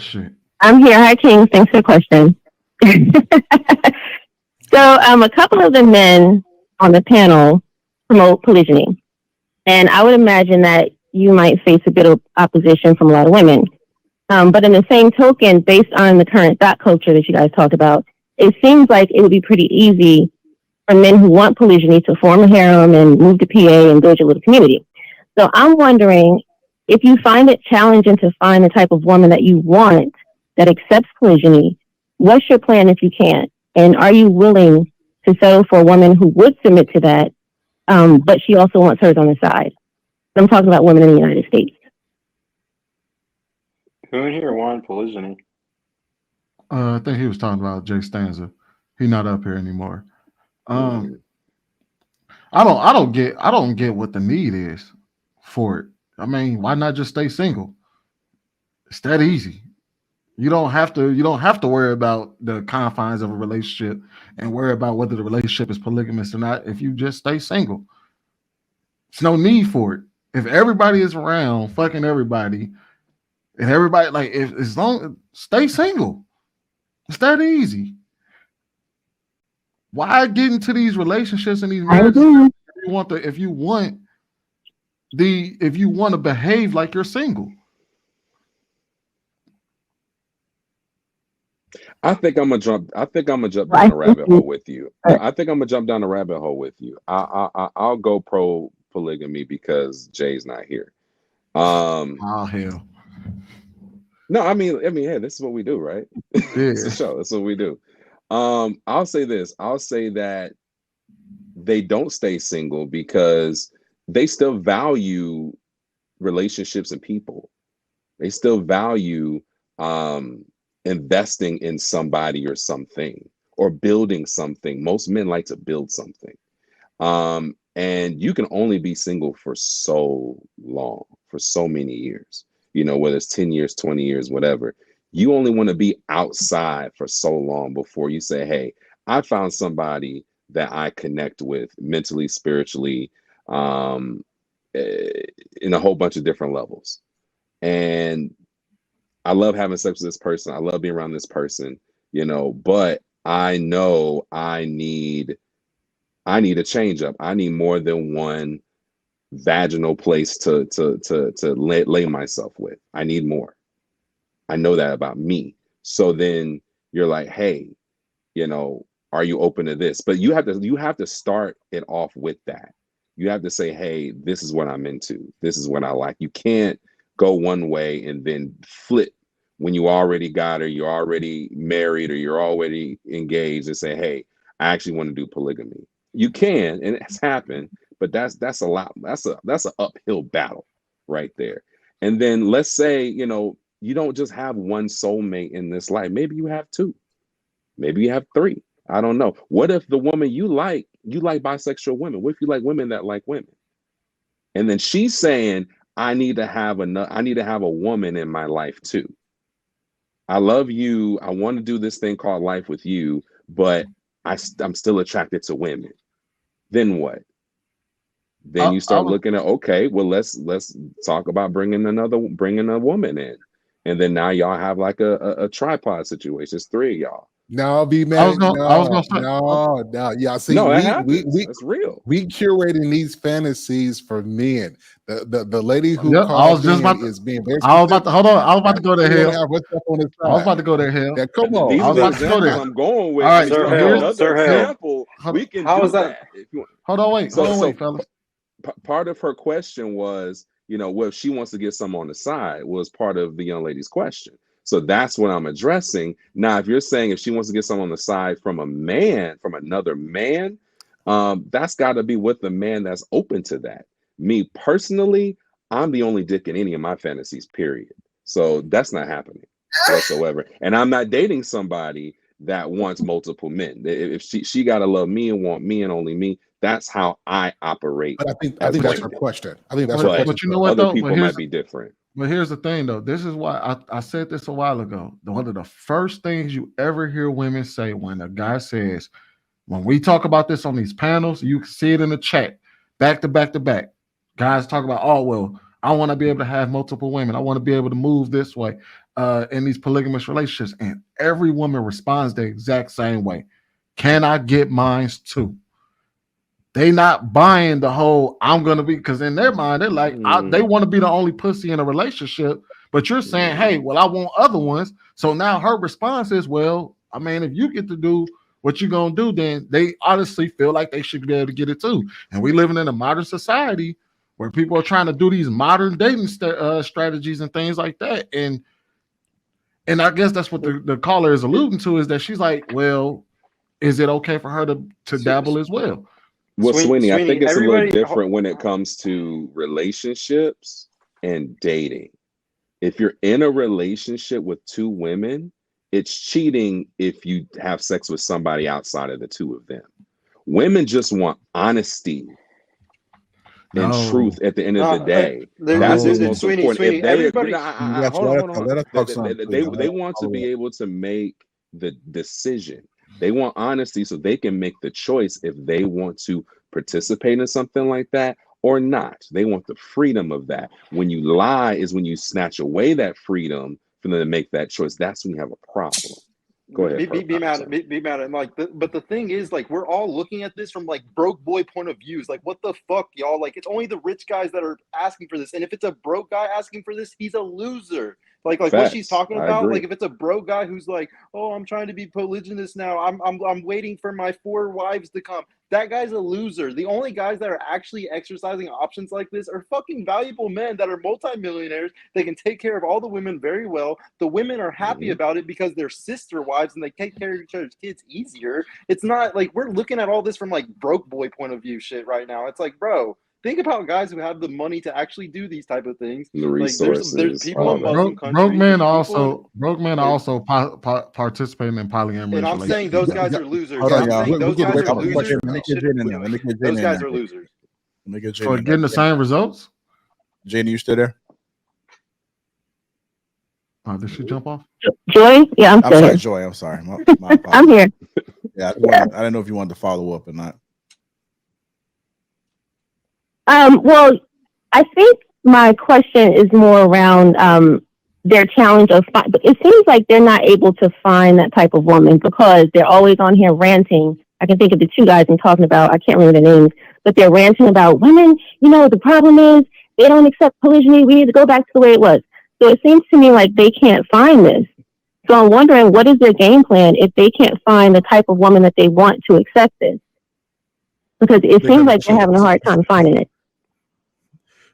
shit. I'm here. Hi, King. Thanks for the question. So, a couple of the men on the panel promote polygyny, and I would imagine that you might face a bit of opposition from a lot of women. But in the same token, based on the current thought culture that you guys talked about, it seems like it would be pretty easy for men who want polygyny to form a harem and move to PA and build your little community. So I'm wondering if you find it challenging to find the type of woman that you want that accepts polygyny, what's your plan if you can't? And are you willing to settle for a woman who would submit to that, but she also wants hers on the side? I'm talking about women in the United States. Who in here wanted polygyny? I think he was talking about Jay Stanza. He's not up here anymore. I don't get what the need is for it. I mean, why not just stay single? It's that easy. You don't have to worry about the confines of a relationship and worry about whether the relationship is polygamous or not if you just stay single. There's no need for it. If everybody is around fucking everybody and everybody like if as long stay single. It's that easy. Why get into these relationships and these marriages if you want to behave like you're single? I think I'm gonna jump down a rabbit hole with you. I think I'm gonna jump down a rabbit hole with you. I'll go pro polygamy because Jay's not here. Oh hell. No, I mean, hey, this is what we do, right? Yeah. It's a show. That's what we do. I'll say this. I'll say that they don't stay single because they still value relationships and people. They still value investing in somebody or something or building something. Most men like to build something. And you can only be single for so long, for so many years, whether it's 10 years, 20 years, whatever. You only want to be outside for so long before you say, hey, I found somebody that I connect with mentally, spiritually, in a whole bunch of different levels. And I love having sex with this person. I love being around this person, but I know I need a change up. I need more than one vaginal place to lay myself with. I need more. I know that about me. So then you're like, hey, are you open to this? But you have to start it off with that. You have to say, hey, this is what I'm into. This is what I like. You can't go one way and then flip when you already got her, you're already married, or you're already engaged and say, hey, I actually want to do polygamy. You can, and it's happened, but that's a lot. That's an uphill battle right there. And then let's say, you don't just have one soulmate in this life. Maybe you have two. Maybe you have three. I don't know. What if the woman you like bisexual women? What if you like women that like women? And then she's saying, I need to have a woman in my life too. I love you. I want to do this thing called life with you, but I'm still attracted to women. Then what? Then you start looking at, okay, well, let's talk about bringing a woman in. And then now y'all have like a tripod situation. It's three of y'all. No, be mad. I was gonna say, no. Yeah, see, that's real. We curating these fantasies for men. The lady who is being very. I was about to hold on. I was about to go there. I was about to go there. Yeah, come on. These are the examples I'm going with. All right, Sir example. We can. How is that? Hold on, wait, fellas. Part of her question was, what if she wants to get some on the side, was part of the young lady's question. So that's what I'm addressing. Now, if you're saying if she wants to get some on the side from another man, that's got to be with the man that's open to that. Me personally, I'm the only dick in any of my fantasies, period. So that's not happening whatsoever. And I'm not dating somebody that wants multiple men. If she got to love me and want me and only me, that's how I operate. But I think that's her question. I think that's her question. But you know what, other people might be different. But here's the thing, though. This is why I said this a while ago. One of the first things you ever hear women say when a guy says, when we talk about this on these panels, you can see it in the chat, back to back to back. Guys talk about, oh, well, I want to be able to have multiple women. I want to be able to move this way. in these polygamous relationships, and every woman responds the exact same way. Can I get mines too? They not buying the whole I'm gonna be, because in their mind they're like they want to be the only pussy in a relationship, but you're saying, hey, well, I want other ones. So now her response is, well, I mean, if you get to do what you're gonna do, then they honestly feel like they should be able to get it too. And we living in a modern society where people are trying to do these modern dating strategies and things like that. And I guess that's what the caller is alluding to, is that she's like, well, is it okay for her to dabble as well? Well, Sweeney, I think it's a little different when it comes to relationships and dating. If you're in a relationship with two women, it's cheating if you have sex with somebody outside of the two of them. Women just want honesty and truth at the end of the day. That's what's most important. If they they want to be able to make the decision. They want honesty so they can make the choice if they want to participate in something like that or not. They want the freedom of that. When you lie is when you snatch away that freedom for them to make that choice. That's when you have a problem. Go ahead. Be mad at him. Like, but the thing is, like, we're all looking at this from like broke boy point of views. Like, what the fuck, y'all? Like, it's only the rich guys that are asking for this. And if it's a broke guy asking for this, he's a loser. Like what she's talking about. Like, if it's a broke guy who's like, oh, I'm trying to be polygynous now. I'm waiting for my 4 wives to come. That guy's a loser. The only guys that are actually exercising options like this are fucking valuable men that are multimillionaires. They can take care of all the women very well. The women are happy about it because they're sister wives and they take care of each other's kids easier. It's not like we're looking at all this from like broke boy point of view shit right now. It's like, bro, think about guys who have the money to actually do these type of things. The resources. Like there's people in Muslim countries. Broke men also participating in polyamorous. And I'm saying those guys are losers. Those guys are losers. For getting the same results. Janie, you still there? Did she jump off? Joy? Yeah, I'm sorry, Joy. I'm sorry. My I'm here. Yeah, I didn't know if you wanted to follow up or not. Well, I think my question is more around their challenge of. It seems like they're not able to find that type of woman because they're always on here ranting. I can think of the 2 guys I'm talking about. I can't remember their names, but they're ranting about women. You know, the problem is they don't accept polygyny. We need to go back to the way it was. So it seems to me like they can't find this. So I'm wondering, what is their game plan if they can't find the type of woman that they want to accept this? Because it seems like they're having a hard time finding it.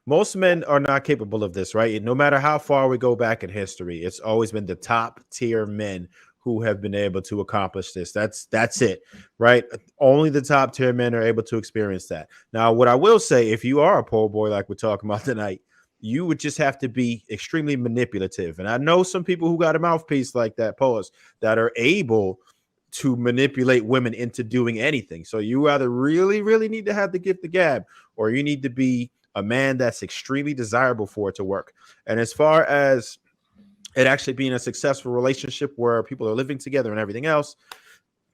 Most men are not capable of this, right? No matter how far we go back in history, it's always been the top tier men who have been able to accomplish this. That's it, right? Only the top tier men are able to experience that. Now, what I will say, if you are a poor boy like we're talking about tonight, you would just have to be extremely manipulative. And I know some people who got a mouthpiece like that, pause, that are able to manipulate women into doing anything. So you either really, really need to have the gift of gab, or you need to be a man that's extremely desirable for it to work. And as far as it actually being a successful relationship where people are living together and everything else,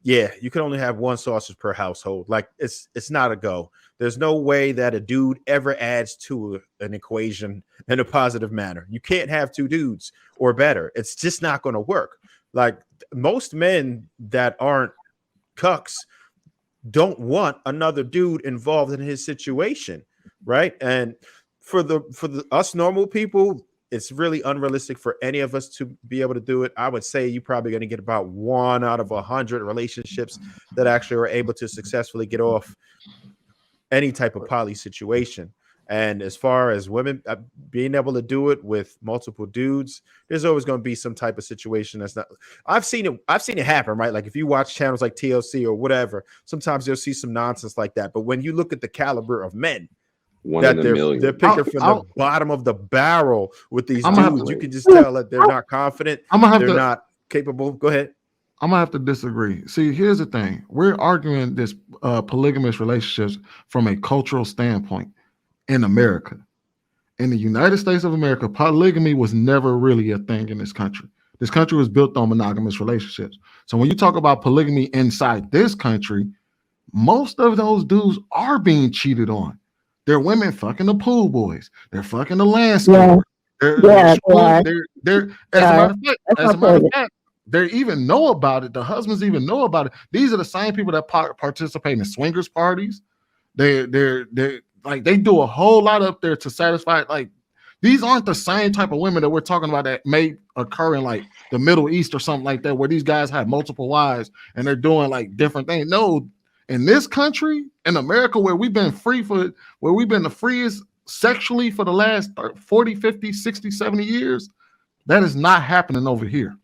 yeah, you can only have 1 sausage per household. Like it's not a go. There's no way that a dude ever adds to an equation in a positive manner. You can't have 2 dudes or better. It's just not going to work. Like most men that aren't cucks don't want another dude involved in his situation. Right. And for the us normal people, it's really unrealistic for any of us to be able to do it. I would say you're probably going to get about 1 out of 100 relationships that actually are able to successfully get off any type of poly situation. And as far as women being able to do it with multiple dudes, there's always going to be some type of situation that's not. I've seen it happen, right? Like if you watch channels like TLC or whatever, sometimes you'll see some nonsense like that. But when you look at the caliber of men, they're picking from the bottom of the barrel with these dudes. You can just tell that they're not confident. They're not capable. Go ahead. I'm gonna have to disagree. See, here's the thing: we're arguing this polygamous relationships from a cultural standpoint in America. In the United States of America, polygamy was never really a thing in this country. This country was built on monogamous relationships. So when you talk about polygamy inside this country, most of those dudes are being cheated on. They're women fucking the pool boys. They're fucking the landscaper. Yeah, they are. They're as a matter of fact, they even know about it. The husbands even know about it. These are the same people that participate in swingers parties. They're like they do a whole lot up there to satisfy. Like these aren't the same type of women that we're talking about that may occur in like the Middle East or something like that, where these guys have multiple wives and they're doing like different things. No, in this country, in America, where we've been the freest sexually for the last 40, 50, 60, 70 years, that is not happening over here.